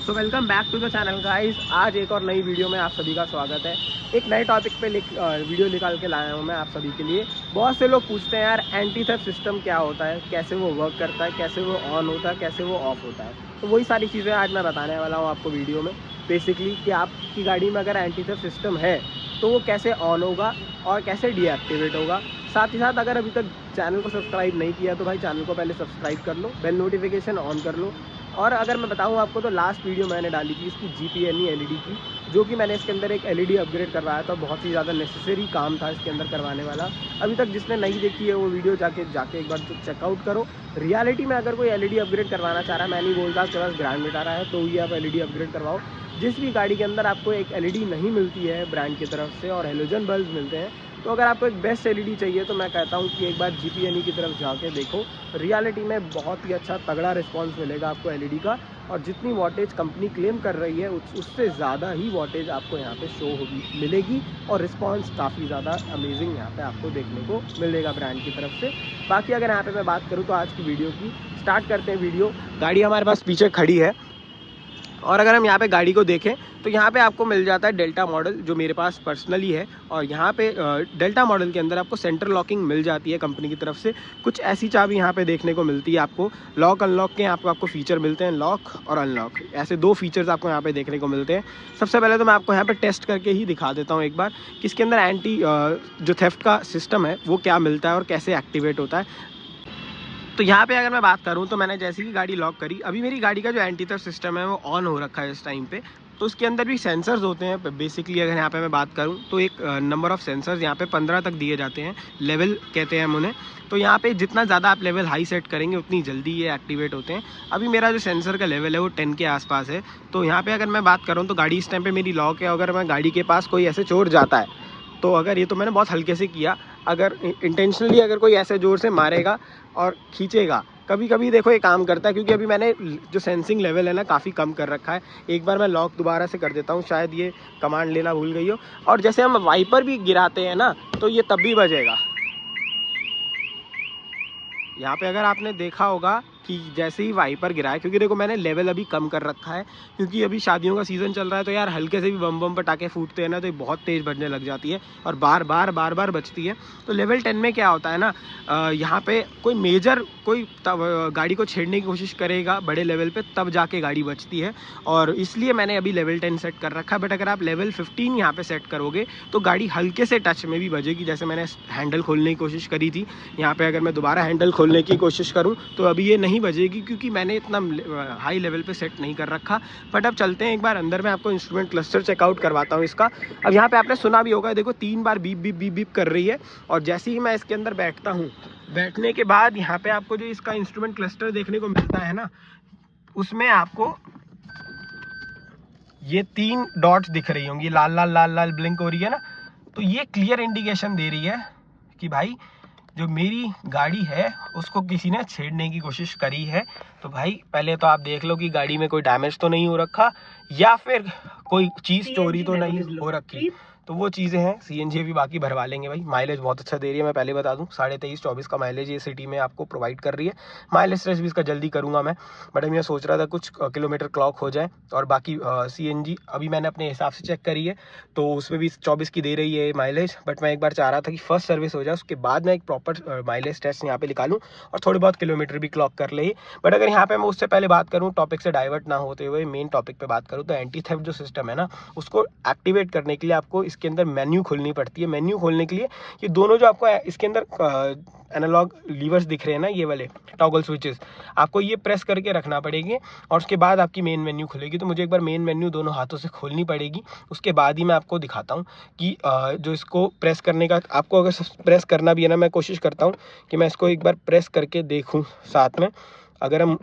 So welcome back to the channel guys. आज एक और नई वीडियो में आप सभी का स्वागत है। एक नए टॉपिक पे वीडियो निकाल के लाया हूँ मैं आप सभी के लिए। बहुत से लोग पूछते हैं यार एंटी थेफ्ट सिस्टम क्या होता है, कैसे वो वर्क करता है, कैसे वो ऑन होता है, कैसे वो ऑफ होता है। तो वही सारी चीज़ें आज मैं बताने वाला हूँ आपको वीडियो में। बेसिकली कि आपकी गाड़ी में अगर एंटी थेफ्ट सिस्टम है तो वो कैसे ऑन होगा और कैसे डीएक्टिवेट होगा। साथ ही साथ अगर अभी तक चैनल को सब्सक्राइब नहीं किया तो भाई चैनल को पहले सब्सक्राइब कर लो, बेल नोटिफिकेशन ऑन कर लो। और अगर मैं बताऊं आपको तो लास्ट वीडियो मैंने डाली थी इसकी GPNE LED की, जो कि मैंने इसके अंदर एक LED अपग्रेड करवाया था। बहुत ही ज़्यादा नेसेसरी काम था इसके अंदर करवाने वाला। अभी तक जिसने नहीं देखी है वो वीडियो जाके एक बार चेकआउट करो। रियलिटी में अगर कोई LED अपग्रेड करवाना चाह रहा है, मैं नहीं बोलता आपके पास ग्रांड मिटा रहा है तो ही आप LED अपग्रेड करवाओ। जिस भी गाड़ी के अंदर आपको एक LED नहीं मिलती है ब्रांड की तरफ से और हेलोजन बल्ब मिलते हैं, तो अगर आपको एक बेस्ट LED चाहिए तो मैं कहता हूँ कि एक बार GPNE की तरफ जाके देखो। रियलिटी में बहुत ही अच्छा तगड़ा रिस्पांस मिलेगा आपको LED का। और जितनी वॉटेज कंपनी क्लेम कर रही है उससे ज़्यादा ही वॉटेज आपको यहाँ पे शो होगी मिलेगी। और रिस्पांस काफ़ी ज़्यादा अमेजिंग यहाँ पे आपको देखने को मिलेगा ब्रांड की तरफ से। बाकी अगर यहाँ पे मैं बात करूँ तो आज की वीडियो की स्टार्ट करते हैं। वीडियो गाड़ी हमारे पास पीछे खड़ी है और अगर हम यहाँ पे गाड़ी को देखें तो यहाँ पे आपको मिल जाता है डेल्टा मॉडल, जो मेरे पास पर्सनली है। और यहाँ पे डेल्टा मॉडल के अंदर आपको सेंटर लॉकिंग मिल जाती है कंपनी की तरफ से। कुछ ऐसी चाबी यहाँ पे देखने को मिलती है आपको। लॉक अनलॉक के आपको फीचर मिलते हैं, लॉक और अनलॉक, ऐसे दो फीचर्स आपको यहाँ पे देखने को मिलते हैं। सबसे पहले तो मैं आपको यहाँ पे टेस्ट करके ही दिखा देता हूँ एक बार कि इसके अंदर एंटी जो थेफ्ट का सिस्टम है वो क्या मिलता है और कैसे एक्टिवेट होता है। तो यहाँ पे अगर मैं बात करूँ तो मैंने जैसे ही गाड़ी लॉक करी, अभी मेरी गाड़ी का जो एंटी थेफ्ट सिस्टम है वो ऑन हो रखा है इस टाइम पे। तो उसके अंदर भी सेंसर्स होते हैं। बेसिकली अगर यहाँ पे मैं बात करूँ तो एक नंबर ऑफ़ सेंसर्स यहाँ पे 15 तक दिए जाते हैं, लेवल कहते हैं हम उन्हें। तो यहाँ पे जितना ज़्यादा आप लेवल हाई सेट करेंगे उतनी जल्दी ये एक्टिवेट होते हैं। अभी मेरा जो सेंसर का लेवल है वो 10 के आसपास है। तो यहाँ पे अगर मैं बात करूँ तो गाड़ी इस टाइम पे मेरी लॉक है। अगर मैं गाड़ी के पास कोई ऐसे चोर जाता है तो अगर ये तो मैंने बहुत हल्के से किया, अगर इंटेंशनली अगर कोई ऐसे ज़ोर से मारेगा और खींचेगा, कभी कभी देखो ये काम करता है। क्योंकि अभी मैंने जो सेंसिंग लेवल है ना काफ़ी कम कर रखा है। एक बार मैं लॉक दोबारा से कर देता हूँ, शायद ये कमांड लेना भूल गई हो। और जैसे हम वाइपर भी गिराते हैं ना तो ये तब भी बजेगा। यहाँ पे अगर आपने देखा होगा कि जैसे ही वाइपर गिरा है, क्योंकि देखो मैंने लेवल अभी कम कर रखा है क्योंकि अभी शादियों का सीज़न चल रहा है। तो यार हल्के से भी बम बम पटाखे फूटते हैं ना तो ये बहुत तेज़ बजने लग जाती है और बार बार बजती है। तो लेवल 10 में क्या होता है ना, यहाँ पे कोई मेजर कोई गाड़ी को छेड़ने की कोशिश करेगा बड़े लेवल पे तब जाके गाड़ी बचती है। और इसलिए मैंने अभी लेवल 10 सेट कर रखा है। बट अगर आप लेवल 15 यहाँ पे सेट करोगे तो गाड़ी हल्के से टच में भी बजेगी। जैसे मैंने हैंडल खोलने की कोशिश करी थी, यहाँ पे अगर मैं दोबारा हैंडल खोलने की कोशिश करूँ तो अभी ये नहीं बजेगी क्योंकि मैंने इतना हाई लेवल पे सेट नहीं कर रखा। बट अब चलते हैं एक बार अंदर, मैं आपको इंस्ट्रूमेंट क्लस्टर चेकआउट करवाता हूँ इसका। अब यहाँ पे आपने सुना भी होगा, देखो 3 बार बीप बीप बीप बीप कर रही है। और जैसे ही मैं इसके अंदर बैठता हूँ, बैठने के बाद यहाँ पे आपको जो इसका इंस्ट्रूमेंट क्लस्टर देखने को मिलता है ना, उसमें आपको ये 3 डॉट्स दिख रही होंगी, लाल लाल लाल लाल ब्लिंक हो रही है ना। तो ये क्लियर इंडिकेशन दे रही है कि भाई जो मेरी गाड़ी है उसको किसी ने छेड़ने की कोशिश करी है। तो भाई पहले तो आप देख लो कि गाड़ी में कोई डैमेज तो नहीं हो रखा या फिर कोई चीज़ चोरी तो नहीं हो रखी। तो वो चीज़ें हैं। CNG भी बाकी भरवा लेंगे भाई। माइलेज बहुत अच्छा दे रही है, मैं पहले बता दूं 23.5-24 का माइलेज ये सिटी में आपको प्रोवाइड कर रही है। माइलेज टेस्ट भी इसका जल्दी करूंगा मैं, बट मैं सोच रहा था कुछ किलोमीटर क्लॉक हो जाए। और बाकी CNG अभी मैंने अपने हिसाब से चेक करी है तो उसमें भी 24 की दे रही है माइलेज। बट मैं एक बार चाह रहा था कि फर्स्ट सर्विस हो जाए, उसके बाद मैं एक प्रॉपर माइलेज टेस्ट यहाँ पे निकालूँ और थोड़े बहुत किलोमीटर भी क्लॉक कर ले। बट अगर यहाँ पे मैं उससे पहले बात करूँ, टॉपिक से डाइवर्ट ना होते हुए मेन टॉपिक पे बात करूँ, तो एंटी थेफ्ट जो सिस्टम है ना उसको एक्टिवेट करने के लिए आपको इसके अंदर मेन्यू खोलनी पड़ती है। मेन्यू खोलने के लिए ये दोनों जो आपको इसके अंदर एनालॉग लीवर्स दिख रहे हैं ना, ये वाले टॉगल स्विचेस, आपको ये प्रेस करके रखना पड़ेगी और उसके बाद आपकी मेन मेन्यू खुलेगी। तो मुझे एक बार मेन मेन्यू दोनों हाथों से खोलनी पड़ेगी, उसके बाद ही मैं आपको दिखाता हूँ कि जो इसको प्रेस करने का, आपको अगर प्रेस करना भी है ना, मैं कोशिश करता हूँ कि मैं इसको एक बार प्रेस करके देखूँ साथ में। अगर हम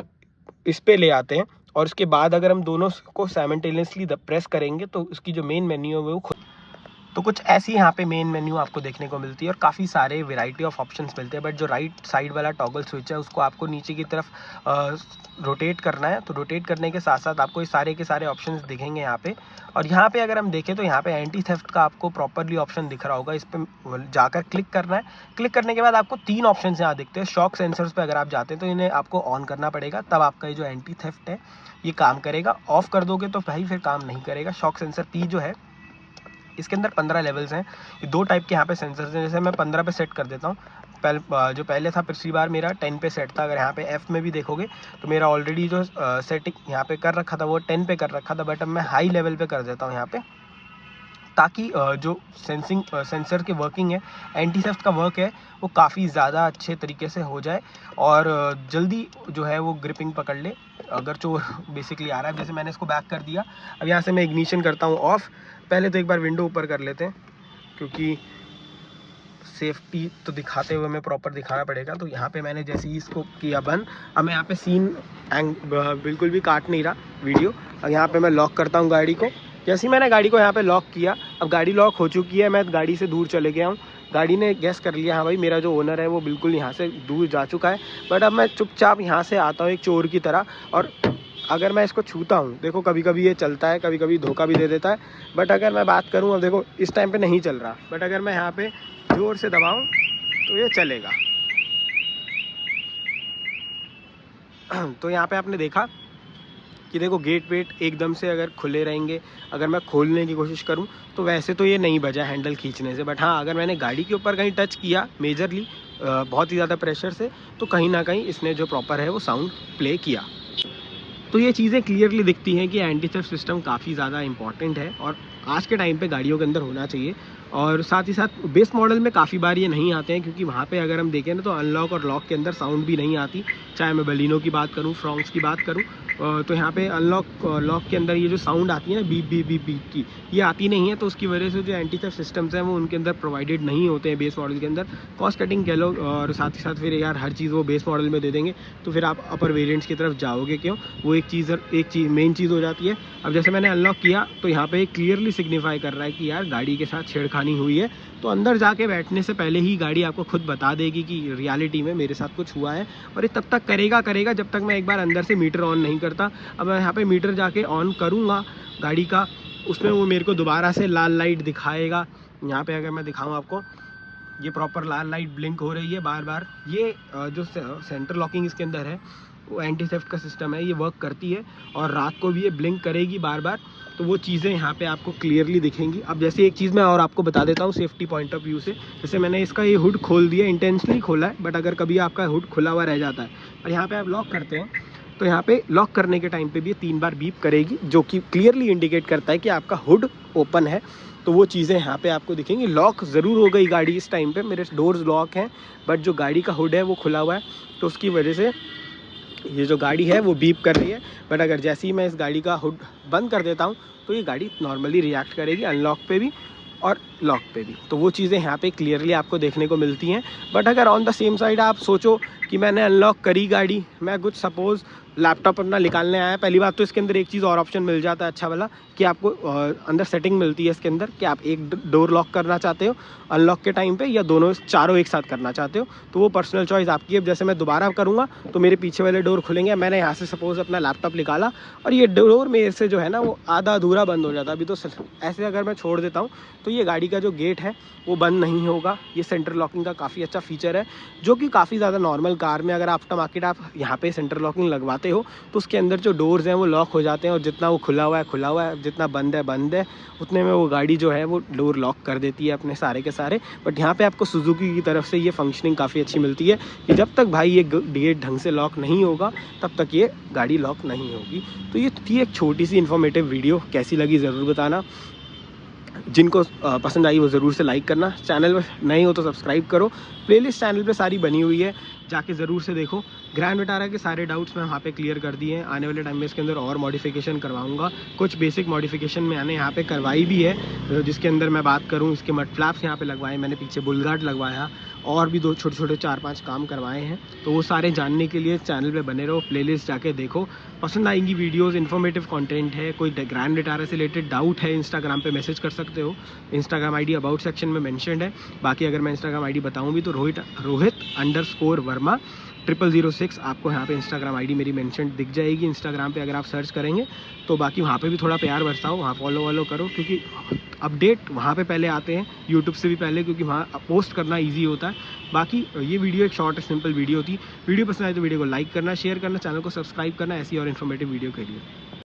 इस पे ले आते हैं और उसके बाद अगर हम दोनों को साइमल्टेनियसली प्रेस करेंगे तो उसकी जो मेन मेन्यू है वो तो कुछ ऐसी यहाँ पे मेन मेन्यू आपको देखने को मिलती है और काफ़ी सारे वैरायटी ऑफ ऑप्शंस मिलते हैं। बट जो राइट साइड वाला टॉगल स्विच है उसको आपको नीचे की तरफ रोटेट करना है। तो रोटेट करने के साथ साथ आपको ये सारे के सारे ऑप्शंस दिखेंगे यहाँ पे। और यहाँ पे अगर हम देखें तो यहाँ पे एंटी थेफ्ट का आपको प्रॉपरली ऑप्शन दिख रहा होगा। इस पर जाकर क्लिक करना है। क्लिक करने के बाद आपको 3 ऑप्शन यहाँ दिखते हैं। शॉक सेंसर्स पे अगर आप जाते हैं तो इन्हें आपको ऑन करना पड़ेगा, तब आपका ये जो एंटी थेफ्ट है ये काम करेगा। ऑफ कर दोगे तो भाई फिर काम नहीं करेगा। शॉक सेंसर P जो है इसके अंदर 15 लेवल्स हैं। ये 2 टाइप के यहाँ पे सेंसर्स हैं। जैसे मैं 15 पे सेट कर देता हूँ। जो पहले था पिछली बार मेरा 10 पे सेट था। अगर यहाँ पे F में भी देखोगे तो मेरा ऑलरेडी जो सेटिंग यहाँ पे कर रखा था वो 10 पे कर रखा था। बट अब मैं हाई लेवल पे कर देता हूँ यहाँ पे, ताकि जो सेंसर के वर्किंग है, एंटी थेफ्ट का वर्क है, वो काफ़ी ज़्यादा अच्छे तरीके से हो जाए और जल्दी जो है वो ग्रिपिंग पकड़ ले अगर चोर बेसिकली आ रहा है। जैसे मैंने इसको बैक कर दिया। अब यहाँ से मैं इग्निशन करता हूँ ऑफ। पहले तो एक बार विंडो ऊपर कर लेते हैं क्योंकि सेफ्टी तो दिखाते हुए हमें प्रॉपर दिखाना पड़ेगा। तो यहाँ पे मैंने जैसे ही इसको किया बंद, अब मैं यहाँ पे सीन बिल्कुल भी काट नहीं रहा वीडियो। अब यहाँ पे मैं लॉक करता हूँ गाड़ी को। जैसे ही मैंने गाड़ी को यहाँ पे लॉक किया, अब गाड़ी लॉक हो चुकी है। मैं गाड़ी से दूर चले गया हूँ। गाड़ी ने गैस कर लिया, हाँ भाई मेरा जो ओनर है वो बिल्कुल यहाँ से दूर जा चुका है। बट अब मैं चुपचाप यहाँ से आता हूँ एक चोर की तरह, और अगर मैं इसको छूता हूँ, देखो कभी कभी ये चलता है, कभी कभी धोखा भी दे देता है। बट अगर मैं बात करूँ, अब देखो इस टाइम पे नहीं चल रहा, बट अगर मैं यहाँ पे जोर से दबाऊँ तो ये चलेगा। तो यहाँ पे आपने देखा कि देखो गेट वेट एकदम से अगर खुले रहेंगे। अगर मैं खोलने की कोशिश करूं तो वैसे तो ये नहीं बजा हैंडल खींचने से। बट हाँ, अगर मैंने गाड़ी के ऊपर कहीं टच किया मेजरली बहुत ही ज़्यादा प्रेशर से, तो कहीं ना कहीं इसने जो प्रॉपर है वो साउंड प्ले किया। तो ये चीज़ें क्लियरली दिखती हैं कि एंटी थेफ्ट सिस्टम काफ़ी ज़्यादा इंपॉर्टेंट है और आज के टाइम पे गाड़ियों के अंदर होना चाहिए। और साथ ही साथ बेस मॉडल में काफ़ी बार ये नहीं आते हैं, क्योंकि वहाँ पे अगर हम देखें ना तो अनलॉक और लॉक के अंदर साउंड भी नहीं आती। चाहे मैं बलिनो की बात करूँ, फ्रॉन्क्स की बात करूँ, तो यहाँ पे अनलॉक लॉक के अंदर ये जो साउंड आती है ना बीप बीप बीप बीप की, ये आती नहीं है। तो उसकी वजह से जो एंटी थेफ्ट सिस्टम्स हैं वो उनके अंदर प्रोवाइडेड नहीं होते हैं बेस मॉडल के अंदर। कॉस्ट कटिंग कह लो, और साथ ही साथ फिर यार हर चीज़ वो बेस मॉडल में दे देंगे तो फिर आप अपर वेरिएंट्स की तरफ जाओगे क्यों? वो एक चीज़ मेन चीज़ हो जाती है। अब जैसे मैंने अनलॉक किया तो यहाँ पे क्लियरली सिग्निफाई कर रहा है कि यार गाड़ी के साथ छेड़खानी हुई है। तो अंदर जाके बैठने से पहले ही गाड़ी आपको खुद बता देगी कि रियलिटी में मेरे साथ कुछ हुआ है, और ये तब तक करेगा जब तक मैं एक बार अंदर से मीटर ऑन नहीं करता। अब मैं यहाँ पे मीटर जाके ऑन करूँगा गाड़ी का, उसमें वो मेरे को दोबारा से लाल लाइट दिखाएगा। यहाँ पे अगर मैं दिखाऊँ आपको, ये प्रॉपर लाल लाइट ब्लिंक हो रही है बार बार। ये जो सेंटर लॉकिंग इसके अंदर है वो एंटी थेफ्ट का सिस्टम है, ये वर्क करती है और रात को भी ये ब्लिंक करेगी बार बार। तो वो चीज़ें यहाँ पे आपको क्लियरली दिखेंगी। अब जैसे एक चीज़ मैं और आपको बता देता हूँ सेफ्टी पॉइंट ऑफ व्यू से। जैसे मैंने इसका ये हुड खोल दिया, इंटेंशनली खोला है, बट अगर कभी आपका हुड खुला हुआ रह जाता है और यहाँ पे आप लॉक करते हैं तो यहाँ पे लॉक करने के टाइम पे भी 3 बार बीप करेगी, जो कि क्लियरली इंडिकेट करता है कि आपका हुड ओपन है। तो वो चीज़ें यहाँ पे आपको दिखेंगी। लॉक ज़रूर हो गई गाड़ी इस टाइम पे, मेरे डोर्स लॉक हैं बट जो गाड़ी का हुड है वो खुला हुआ है, तो उसकी वजह से ये जो गाड़ी है वो बीप कर रही है। बट अगर जैसे ही मैं इस गाड़ी का हुड बंद कर देता हूँ तो ये गाड़ी नॉर्मली रिएक्ट करेगी अनलॉक पे भी और लॉक पे भी। तो वो चीज़ें यहाँ पे क्लियरली आपको देखने को मिलती हैं। बट अगर ऑन द सेम साइड आप सोचो कि मैंने अनलॉक करी गाड़ी, मैं कुछ सपोज़ लैपटॉप अपना निकालने आया, पहली बात तो इसके अंदर एक चीज़ और ऑप्शन मिल जाता है अच्छा वाला कि आपको अंदर सेटिंग मिलती है इसके अंदर कि आप एक डोर लॉक करना चाहते हो अनलॉक के टाइम पे या दोनों चारों एक साथ करना चाहते हो, तो वो पर्सनल चॉइस आपकी है। अब जैसे मैं दोबारा करूँगा तो मेरे पीछे वाले डोर खुलेंगे। मैंने यहाँ से सपोज़ अपना लैपटॉप निकाला और ये डोर मेरे से जो है ना वो आधा अधूरा बंद हो जाता है। अभी तो ऐसे अगर मैं छोड़ देता हूँ तो ये गाड़ी का जो गेट है वो बंद नहीं होगा। ये सेंटर लॉकिंग का काफ़ी अच्छा फीचर है, जो कि काफ़ी ज़्यादा नॉर्मल कार में अगर आफ्टर मार्केट आप यहाँ पे सेंटर लॉकिंग लगवाते हो तो उसके अंदर जो डोर्स हैं वो लॉक हो जाते हैं और जितना वो खुला हुआ है, जितना बंद है उतने में वो गाड़ी जो है वो डोर लॉक कर देती है अपने सारे के सारे। बट यहाँ पे आपको सुजुकी की तरफ से ये फंक्शनिंग काफ़ी अच्छी मिलती है कि जब तक भाई ये गेट ढंग से लॉक नहीं होगा तब तक ये गाड़ी लॉक नहीं होगी। तो ये थी एक छोटी सी इन्फॉर्मेटिव वीडियो, कैसी लगी ज़रूर बताना। जिनको पसंद आई वो ज़रूर से लाइक करना, चैनल में नए हो तो सब्सक्राइब करो। प्लेलिस्ट चैनल पे सारी बनी हुई है, जाके ज़रूर से देखो। ग्रैंड विटारा के सारे डाउट्स मैं वहाँ पे क्लियर कर दिए हैं। आने वाले टाइम में इसके अंदर और मॉडिफिकेशन करवाऊंगा। कुछ बेसिक मॉडिफिकेशन मैंने यहाँ पे करवाई भी है, जिसके अंदर मैं बात करूँ इसके मड फ्लैप्स यहाँ पे लगवाए मैंने, पीछे बुल गार्ड लगवाया और भी 2 छोटे-छोटे 4-5 काम करवाए हैं। तो वो सारे जानने के लिए चैनल पे बने रहो, प्लेलिस्ट जाके देखो, पसंद आएंगी वीडियोस, इन्फॉर्मेटिव कंटेंट है। कोई ग्रैंड रिटायरर से रिलेटेड डाउट है इंस्टाग्राम पे मैसेज कर सकते हो, इंस्टाग्राम आईडी अबाउट सेक्शन में मेंशन्ड है। बाकी अगर मैं इंस्टाग्राम आईडी बताऊँ भी तो रोहित_वर्मा 0006 आपको यहाँ पे इंस्टाग्राम आईडी मेरी मेंशन दिख जाएगी इंस्टाग्राम पे अगर आप सर्च करेंगे। तो बाकी वहाँ पे भी थोड़ा प्यार बरसाओ, वहाँ फॉलो वॉलो करो, क्योंकि अपडेट वहाँ पे पहले आते हैं, यूट्यूब से भी पहले, क्योंकि वहाँ पोस्ट करना ईजी होता है। बाकी ये वीडियो एक शॉर्ट सिंपल वीडियो थी। वीडियो पसंद आए तो वीडियो को लाइक करना, शेयर करना, चैनल को सब्सक्राइब करना ऐसी और इन्फॉर्मेटिव वीडियो के लिए।